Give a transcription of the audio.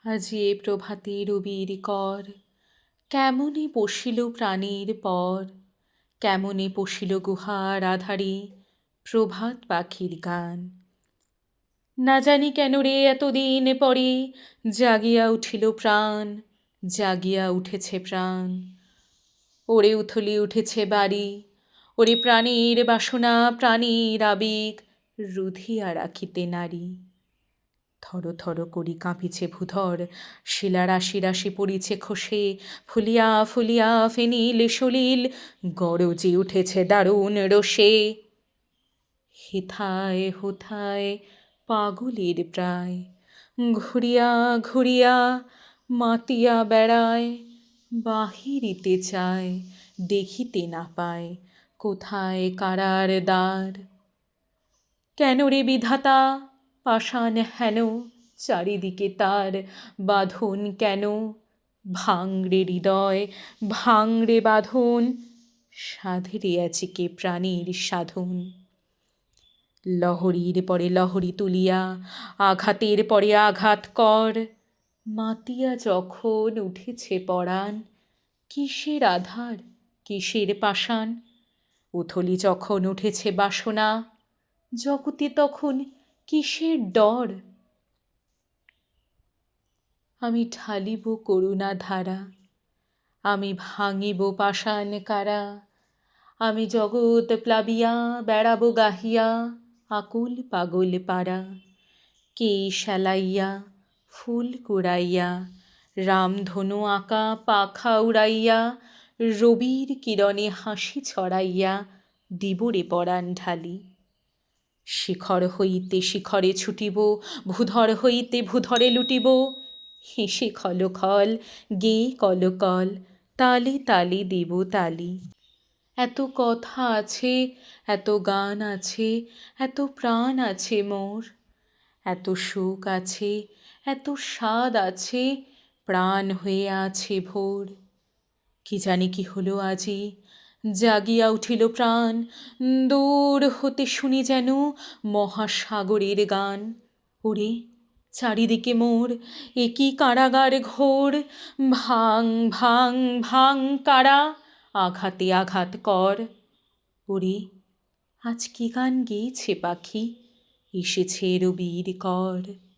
আজি এ প্রভাতে রবির কর, কেমনে পশিল প্রাণীর পর, কেমনে পশিল গুহার আধারে প্রভাত পাখির গান। না জানি কেন রে এতদিন পরে জাগিয়া উঠিল প্রাণ, জাগিয়া উঠেছে প্রাণ। ওরে উথলি উঠেছে বাড়ি, ওরে প্রাণীর বাসনা প্রাণীর আবেগ রুধিয়া রাখিতে নারী। থর থর করি কাঁপিছে ভূধর, শিলা রাশি রাশি পড়িছে খসে, ফুলিয়া ফুলিয়া ফেনিল সলিল গরজে উঠেছে দারুণ রোষে। হেথায় হোথায় পাগলের প্রায়, ঘুরিয়া ঘুরিয়া মাতিয়া বেড়ায়, বাহিরিতে চায় দেখিতে না পায় কোথায় কারার দ্বার। কেন রে বিধাতা পাষাণ হেন, চারিদিকে তার বাঁধন কেন? ভাঙরে হৃদয় ভাঙরে বাঁধন, সাধরে আছে কে প্রাণীর সাধন। লহরীর পরে লহরী তুলিয়া আঘাতের পরে আঘাত কর, মাতিয়া যখন উঠেছে পরাণ, কিসের আধার কিসের পাষাণ। উথলি যখন উঠেছে বাসনা, জগতে তখন কিসের ডর। আমি ঢালিব করুণা ধারা, আমি ভাঙিব পাষাণ কারা, আমি জগৎ প্লাবিয়া বেড়াবো গাহিয়া আকুল পাগল পারা। কেশ আলাইয়া ফুল কুড়াইয়া, রামধনু আঁকা পাখা উড়াইয়া, রবির কিরণে হাসি ছড়াইয়া দিব রে পরাণ ঢালি। শিখর হইতে শিখরে ছুটিব, ভূধর হইতে ভূধরে লুটিব, হেসে খলখল গেয়ে কলকল তালে তালে দেব তালি। এত কথা আছে এত গান আছে, এত প্রাণ আছে মোর, এত সুখ আছে এত স্বাদ আছে, প্রাণ হয়ে আছে ভোর। কি জানি কি হলো আজি, জাগিয়া উঠিল প্রাণ, দূর হতে শুনি যেন মহাসাগরের গান। ওরে চারিদিকে মোর এ কি কারাগার ঘোর, ভাঙ ভাঙ ভাঙ কারা, আঘাতে আঘাত কর। ওরে আজ কি গান গেয়েছে পাখি, এসেছে রবির কর।